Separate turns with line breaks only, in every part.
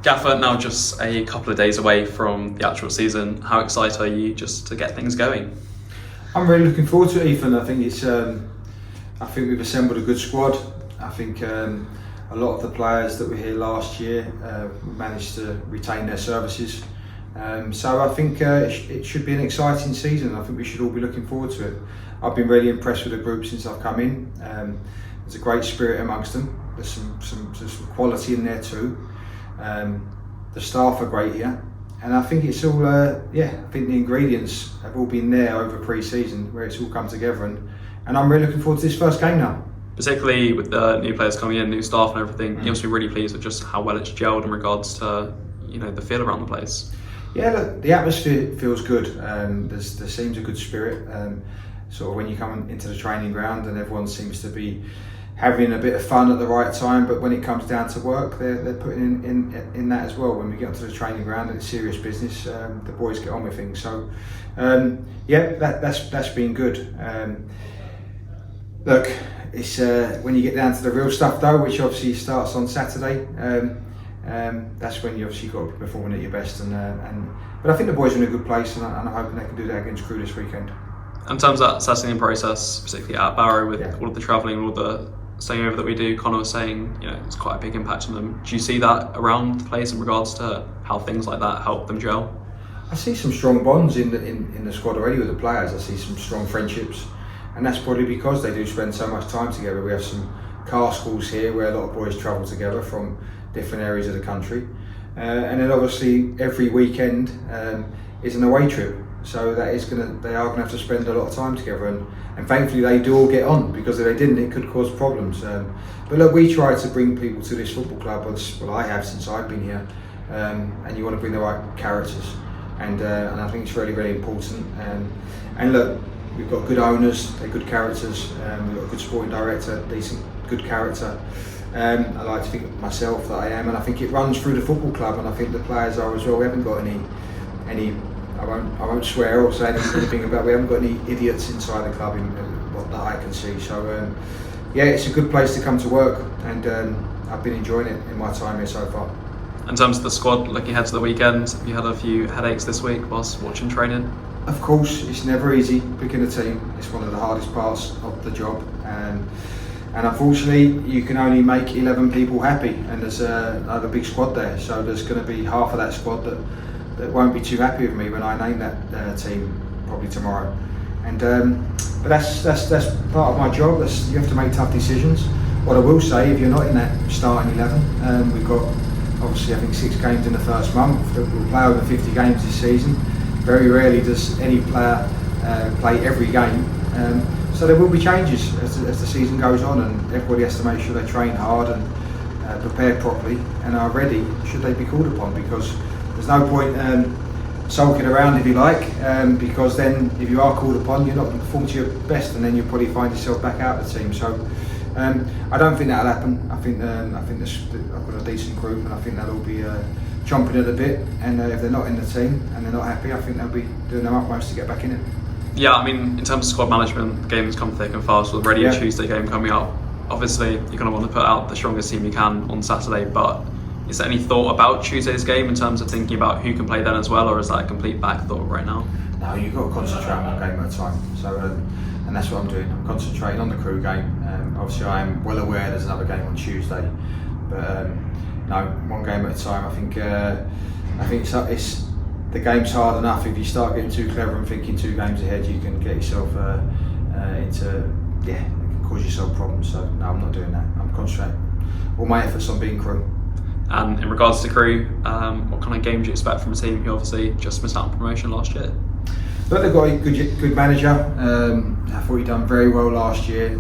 Gaffer, now just a couple of days away from the actual season. How excited are you just to get things going?
I'm really looking forward to it, Ethan. I think we've assembled a good squad. I think a lot of the players that were here last year managed to retain their services. So I think it should be an exciting season. I think we should all be looking forward to it. I've been really impressed with the group since I've come in. There's a great spirit amongst them. There's some quality in there too. The staff are great here, and I think it's all. I think the ingredients have all been there over pre-season, where it's all come together, and I'm really looking forward to this first game now.
Particularly with the new players coming in, new staff and everything, you must be really pleased with just how well it's gelled in regards to the feel around the place.
Yeah, look, the atmosphere feels good. There seems a good spirit. Sort of when you come into the training ground, and everyone seems to be having a bit of fun at the right time, but when it comes down to work, they're putting in that as well. When we get onto the training ground and it's serious business, the boys get on with things. So that's been good. Look, it's when you get down to the real stuff though, which obviously starts on Saturday. That's when you obviously got to be performing at your best. But I think the boys are in a good place, and I'm hoping they can do that against Crewe this weekend.
In terms of that assessing process, particularly at Barrow, with all of the travelling and all the staying over that we do, Connor was saying, it's quite a big impact on them. Do you see that around the place in regards to how things like that help them gel?
I see some strong bonds in the squad already with the players. I see some strong friendships, and that's probably because they do spend so much time together. We have some car schools here where a lot of boys travel together from different areas of the country, and then obviously every weekend is an away trip. So they are going to have to spend a lot of time together, and thankfully they do all get on, because if they didn't, it could cause problems. But look, we try to bring people to this football club, well I have since I've been here, and you want to bring the right characters, and I think it's really, really important. And look, we've got good owners, they're good characters, we've got a good sporting director, decent, good character. I like to think myself that I am, and I think it runs through the football club, and I think the players are as well. We haven't got any I won't swear or say anything about. We haven't got any idiots inside the club in what that I can see. So it's a good place to come to work, and I've been enjoying it in my time here so far.
In terms of the squad, looking ahead to the weekend, have you had a few headaches this week whilst watching training?
Of course, it's never easy picking a team. It's one of the hardest parts of the job, and unfortunately you can only make 11 people happy, and there's another big squad there, so there's going to be half of that squad that won't be too happy with me when I name that team probably tomorrow. And but that's part of my job. You have to make tough decisions. What I will say, if you're not in that starting 11, we've got obviously I think 6 games in the first month. We'll play over 50 games this season. Very rarely does any player play every game. So there will be changes as the season goes on, and everybody has to make sure they train hard and prepare properly and are ready should they be called upon, because there's no point sulking around, if you like, because then if you are called upon, you're not going to perform to your best, and then you'll probably find yourself back out of the team. So I don't think that'll happen. I think I've got a decent group, and I think they'll all be chomping at the bit. And if they're not in the team and they're not happy, I think they'll be doing their utmost to get back in it.
Yeah, I mean, in terms of squad management, the game's come thick and fast with already a Tuesday game coming up. Obviously, you're going to want to put out the strongest team you can on Saturday, but is there any thought about Tuesday's game in terms of thinking about who can play then as well, or is that a complete back thought right now?
No, you've got to concentrate on one game at a time. So, and that's what I'm doing. I'm concentrating on the Crewe game. Obviously, I am well aware there's another game on Tuesday, but no, one game at a time. I think it's the game's hard enough. If you start getting too clever and thinking 2 games ahead, you can get yourself it can cause yourself problems. So no, I'm not doing that. I'm concentrating all my efforts on beating Crewe.
And in regards to Crewe, what kind of game do you expect from a team who obviously just missed out on promotion last year?
But they've got a good manager. I thought he'd done very well last year.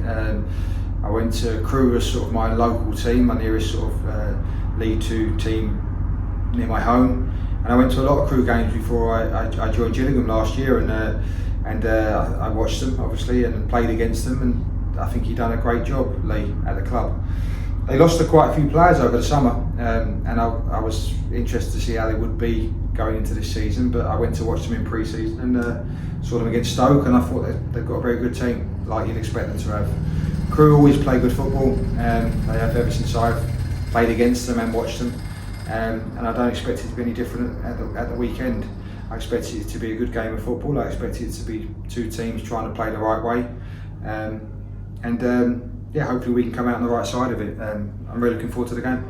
I went to Crewe as sort of my local team, my nearest sort of League 2 team near my home, and I went to a lot of Crewe games before I joined Gillingham last year, and I watched them obviously and played against them, and I think he'd done a great job, Lee, at the club. They lost quite a few players over the summer, and I was interested to see how they would be going into this season, but I went to watch them in pre-season and saw them against Stoke, and I thought they've got a very good team, like you'd expect them to have. Crewe always play good football, they have ever since I've played against them and watched them, and I don't expect it to be any different at the weekend. I expect it to be a good game of football. I expect it to be two teams trying to play the right way, yeah, hopefully we can come out on the right side of it. I'm really looking forward to the game.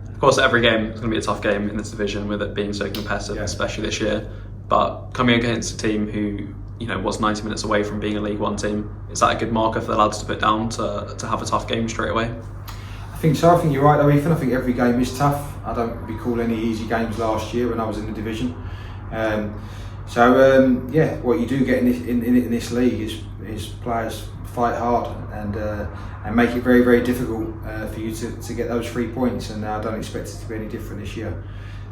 Of course, every game is going to be a tough game in this division, with it being so competitive, especially this year. But coming against a team who was 90 minutes away from being a League One team, is that a good marker for the lads to put down to have a tough game straight away?
I think so. I think you're right though, Ethan. I think every game is tough. I don't recall any easy games last year when I was in the division. Yeah, what you do get in this league is players fight hard and make it very, very difficult for you to get those 3 points, and I don't expect it to be any different this year.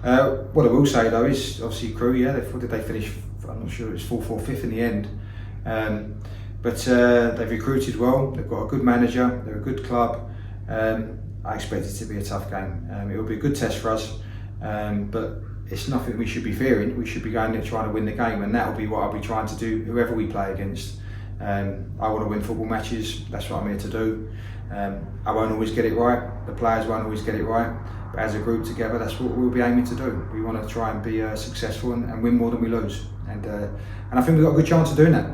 What I will say though is obviously Crewe, what did they finish? I'm not sure, it's 4th or 5th in the end. But they've recruited well, they've got a good manager, they're a good club. I expect it to be a tough game. It will be a good test for us, but it's nothing we should be fearing. We should be going there trying to win the game, and that will be what I'll be trying to do whoever we play against. I want to win football matches, that's what I'm here to do. I won't always get it right, the players won't always get it right, but as a group together, that's what we'll be aiming to do. We want to try and be successful and win more than we lose, and I think we've got a good chance of doing that.